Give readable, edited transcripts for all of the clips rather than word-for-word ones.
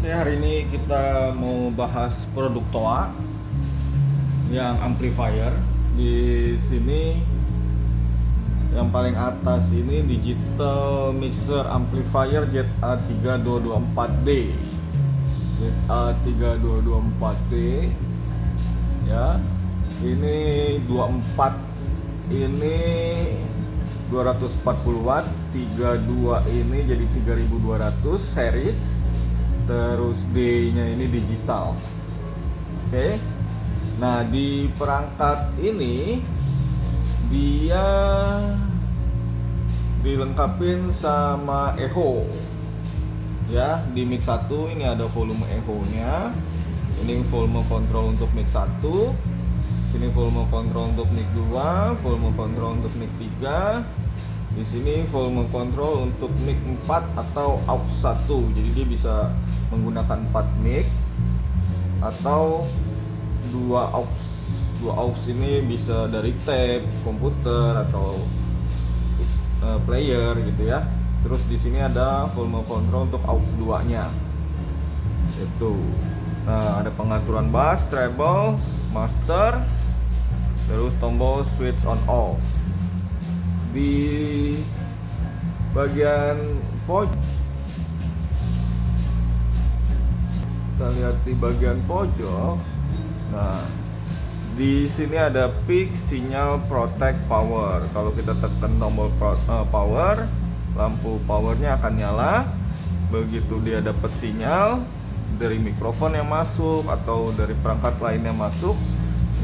Oke, hari ini kita mau bahas produk TOA yang amplifier. Di sini yang paling atas ini digital mixer amplifier ZA3224D. ZA3224D ya. Ini 24, ini 240 watt, 32 ini jadi 3200 series. Terus D-nya ini digital. Oke. Nah, di perangkat ini dia dilengkapin sama echo. Ya, di mic 1 ini ada volume echo-nya. Ini volume control untuk mic 1. Sini volume control untuk mic 2, volume control untuk mic 3. Di sini volume control untuk mic 4 atau aux 1. Jadi dia bisa menggunakan 4 mic atau 2 aux. 2 aux ini bisa dari tape, komputer atau player gitu ya. Terus di sini ada volume control untuk aux 2-nya. Itu. Nah, ada pengaturan bass, treble, master, terus tombol switch on off. Di bagian pojok, kita lihat di bagian pojok. Nah, di sini ada peak sinyal protect power. Kalau kita tekan tombol power, lampu powernya akan nyala. Begitu dia dapat sinyal dari mikrofon yang masuk atau dari perangkat lainnya masuk,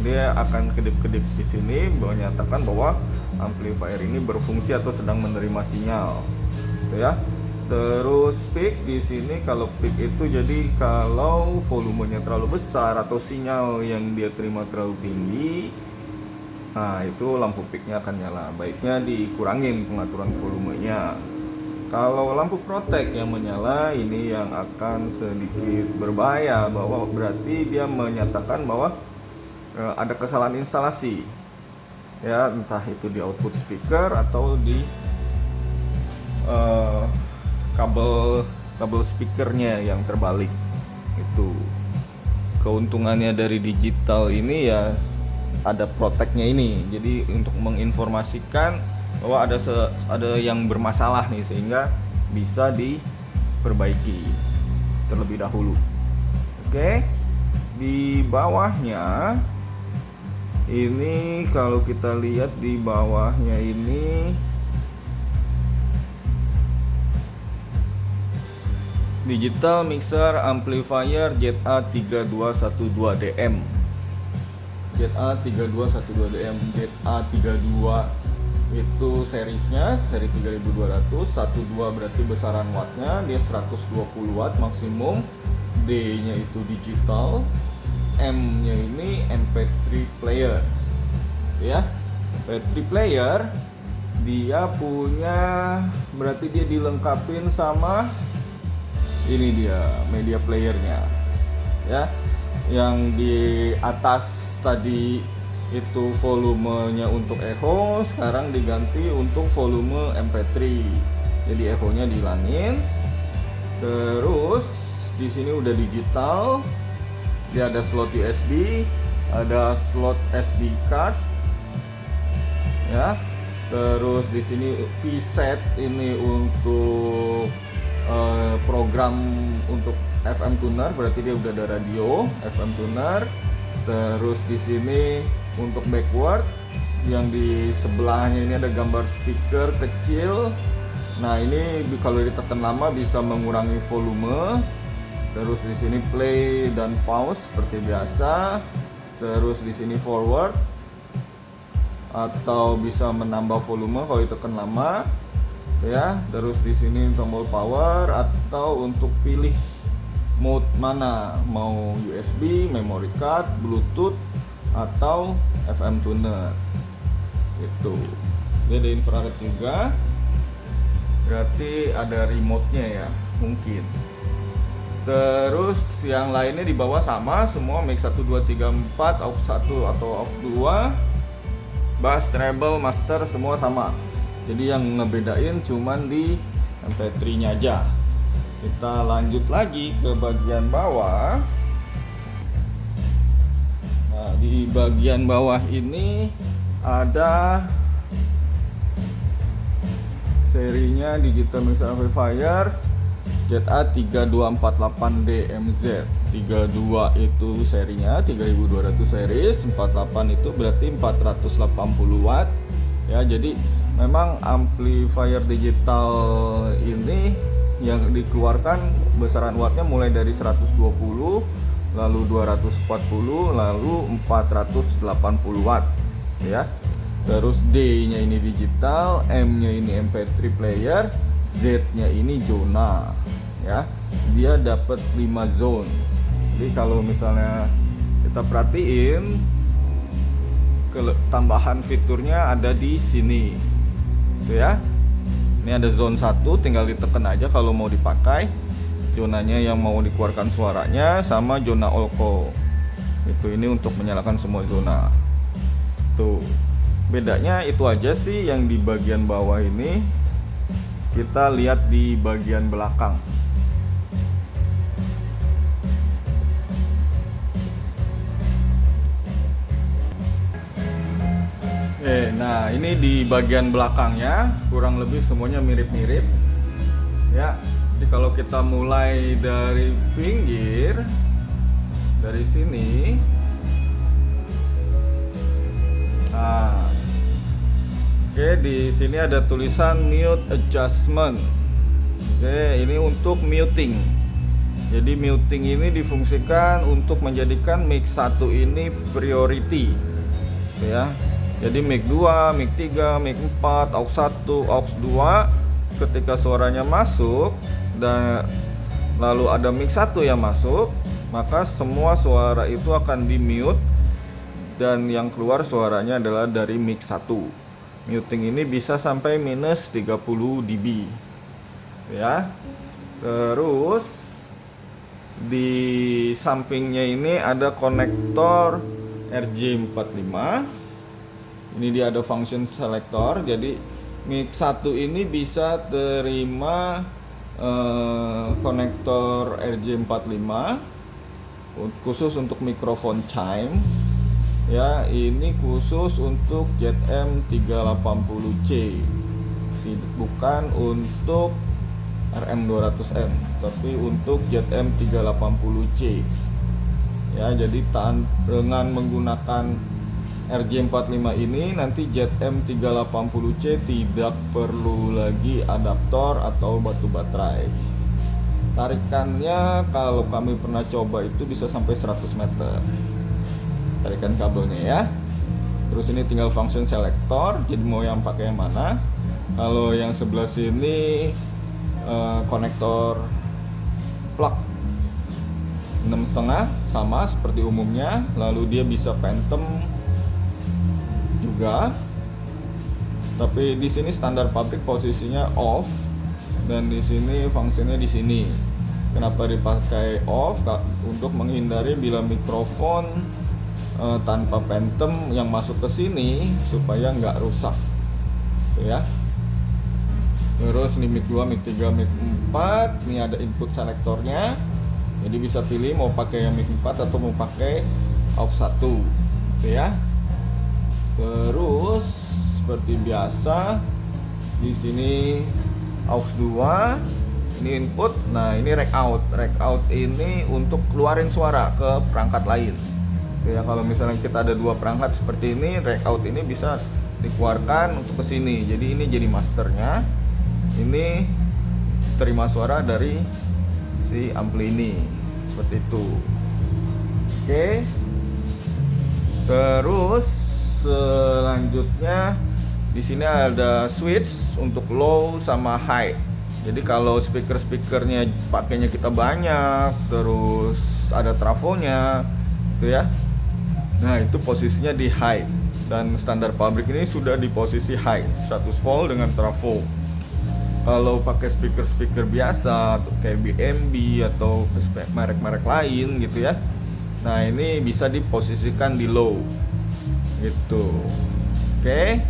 dia akan kedip-kedip di sini menyatakan bahwa amplifier ini berfungsi atau sedang menerima sinyal, gitu ya. Terus peak di sini, kalau peak itu jadi kalau volumenya terlalu besar atau sinyal yang dia terima terlalu tinggi, nah itu lampu peaknya akan nyala. Baiknya dikurangin pengaturan volumenya. Kalau lampu protect yang menyala ini yang akan sedikit berbahaya, bahwa berarti dia menyatakan bahwa ada kesalahan instalasi. Ya, entah itu di output speaker atau di kabel speakernya yang terbalik. Itu keuntungannya dari digital ini ya, ada protectnya ini. Jadi untuk menginformasikan bahwa ada yang bermasalah nih, sehingga bisa diperbaiki terlebih dahulu. Oke. Di bawahnya ini, kalau kita lihat di bawahnya ini digital mixer amplifier ZA3212DM. ZA3212DM, ZA32 itu seriesnya seri 3200, 12 berarti besaran wattnya, dia 120 watt maksimum. D-nya itu digital, M-nya ini MP3 player. Ya, MP3 player dia punya, berarti dia dilengkapin sama ini dia media playernya. Ya, yang di atas tadi itu volumenya untuk echo, sekarang diganti untuk volume MP3. Jadi echo-nya dihilangin. Terus di sini udah digital. Dia ada slot USB, ada slot SD card. Ya. Terus di sini preset ini untuk program untuk FM tuner, berarti dia udah ada radio FM tuner. Terus di sini untuk backward, yang di sebelahnya ini ada gambar speaker kecil. Nah, ini kalau ditekan lama bisa mengurangi volume. Terus di sini play dan pause seperti biasa. Terus di sini forward atau bisa menambah volume kalau ditekan lama. Ya, terus di sini tombol power atau untuk pilih mode mana, mau USB, memory card, Bluetooth atau FM tuner. Itu. Dia ada infrared juga. Berarti ada remote-nya ya, mungkin. Terus yang lainnya di bawah sama semua, mic 1 2 3 4, aux 1 atau aux 2, bass, treble, master semua sama. Jadi yang ngebedain cuman di MP3-nya aja. Kita lanjut lagi ke bagian bawah. Nah, di bagian bawah ini ada serinya digital mixer amplifier ZA3248DMZ. 32 itu serinya 3200 series, 48 itu berarti 480 watt ya. Jadi memang amplifier digital ini yang dikeluarkan besaran wattnya mulai dari 120, lalu 240, lalu 480 watt ya. Terus D-nya ini digital, M-nya ini MP3 player, Z-nya ini zona ya. Dia dapat 5 zone. Jadi kalau misalnya kita perhatiin, tambahan fiturnya ada di sini tuh ya. Ini ada zone 1, tinggal ditekan aja kalau mau dipakai. Zonanya yang mau dikeluarkan suaranya, sama zona Olco. Itu ini untuk menyalakan semua zona. Tuh. Bedanya itu aja sih yang di bagian bawah ini. Kita lihat di bagian belakang. Nah ini di bagian belakangnya kurang lebih semuanya mirip-mirip ya. Jadi kalau kita mulai dari pinggir, dari sini, nah, oke, di sini ada tulisan mute adjustment. Oke, ini untuk muting. Jadi muting ini difungsikan untuk menjadikan mic 1 ini priority ya. Jadi mic 2, mic 3, mic 4, aux 1, aux 2 ketika suaranya masuk dan lalu ada mic 1 yang masuk, maka semua suara itu akan di mute dan yang keluar suaranya adalah dari mic 1. Muting ini bisa sampai minus 30 dB ya. Terus di sampingnya ini ada konektor RJ45. Ini dia ada function selector. Jadi mic 1 ini bisa terima konektor RJ45 khusus untuk mikrofon chime ya. Ini khusus untuk ZM380C, bukan untuk RM200M, tapi untuk ZM380C ya. Jadi dengan menggunakan RJ45 ini nanti ZM380C tidak perlu lagi adaptor atau batu baterai. Tarikannya kalau kami pernah coba itu bisa sampai 100 meter tarikan kabelnya ya. Terus ini tinggal function selector, jadi mau yang pakai yang mana. Kalau yang sebelah sini konektor plug 6,5 sama seperti umumnya. Lalu dia bisa phantom juga, tapi di sini standar pabrik posisinya off dan di sini fungsinya di sini. Kenapa dipakai off? Untuk menghindari bila mikrofon tanpa phantom yang masuk ke sini supaya nggak rusak ya. Terus ini mic 2, mic 3, mic 4, ini ada input selektornya. Jadi bisa pilih mau pakai yang mic 4 atau mau pakai aux 1 gitu ya. Terus seperti biasa di sini aux 2, ini input. Nah, ini rack out. Rack out ini untuk keluarin suara ke perangkat lain. Ya, kalau misalnya kita ada dua perangkat seperti ini, rack out ini bisa dikeluarkan untuk ke sini. Jadi ini jadi masternya. Ini terima suara dari si ampli ini. Seperti itu. Oke. Terus selanjutnya di sini ada switch untuk low sama high. Jadi kalau speakernya pakainya kita banyak, terus ada trafonya, gitu ya. Nah itu posisinya di high dan standar pabrik ini sudah di posisi high 100 volt dengan trafo. Kalau pakai speaker biasa kayak BMB atau merek-merek lain gitu ya, nah ini bisa diposisikan di low gitu. Oke.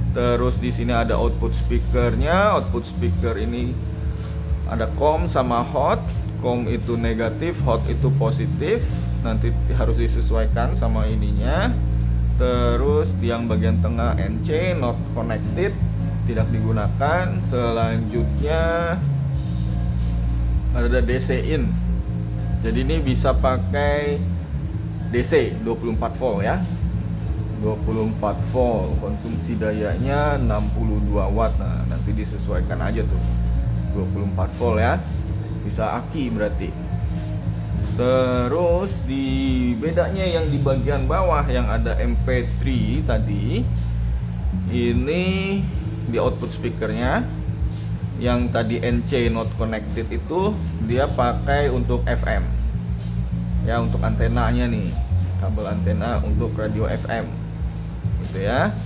Terus di sini ada output speakernya. Output speaker ini Ada COM sama hot. COM itu negatif, hot itu positif. Nanti harus disesuaikan sama ininya. Terus yang bagian tengah NC not connected, tidak digunakan. Selanjutnya ada DC in. Jadi ini bisa pakai DC 24 volt ya. 24 volt, konsumsi dayanya 62 watt. Nah, nanti disesuaikan aja tuh. 24 volt ya. Bisa aki berarti. Terus di bedanya yang di bagian bawah yang ada MP3 tadi, ini di output speakernya yang tadi NC not connected itu dia pakai untuk FM. Ya, untuk antenanya nih, kabel antena untuk radio FM. Gitu ya.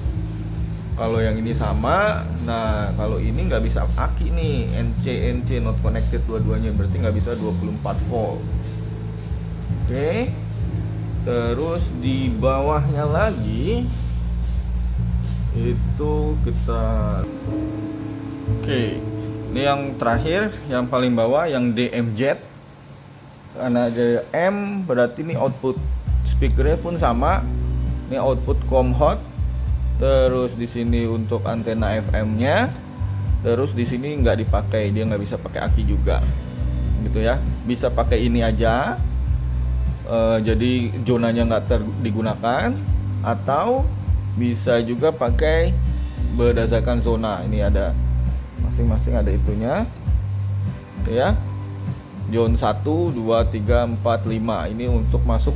Kalau yang ini sama, nah kalau ini nggak bisa aki nih, NC not connected dua-duanya, berarti nggak bisa 24 volt. Oke. Terus di bawahnya lagi itu kita ini yang terakhir, yang paling bawah yang DMZ. Karena ada M berarti ini output speakernya pun sama. Ini output COM hot. Terus di sini untuk antena FM-nya. Terus di sini nggak dipakai, dia nggak bisa pakai aki juga. Gitu ya. Bisa pakai ini aja. Jadi zonanya nggak digunakan, atau bisa juga pakai berdasarkan zona. Ini ada masing-masing ada itunya ya, zone 1, 2, 3, 4, 5 ini untuk masuk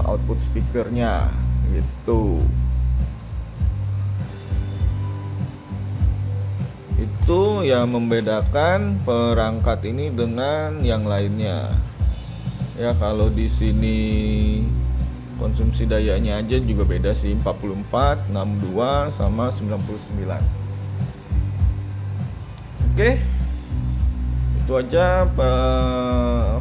output speakernya gitu. Itu yang membedakan perangkat ini dengan yang lainnya. Ya, kalau di sini konsumsi dayanya aja juga beda sih, 44, 62 sama 99. Oke. Itu aja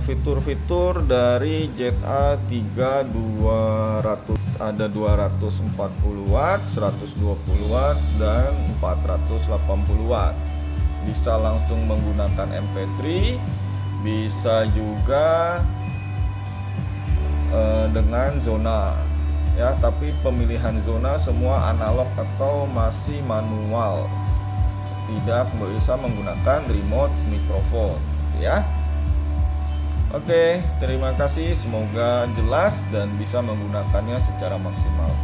fitur-fitur dari ZA3200. Ada 240 watt, 120 watt dan 480 watt. Bisa langsung menggunakan MP3, bisa juga dengan zona ya, tapi pemilihan zona semua analog atau masih manual, tidak bisa menggunakan remote mikrofon ya. Oke, terima kasih, semoga jelas dan bisa menggunakannya secara maksimal.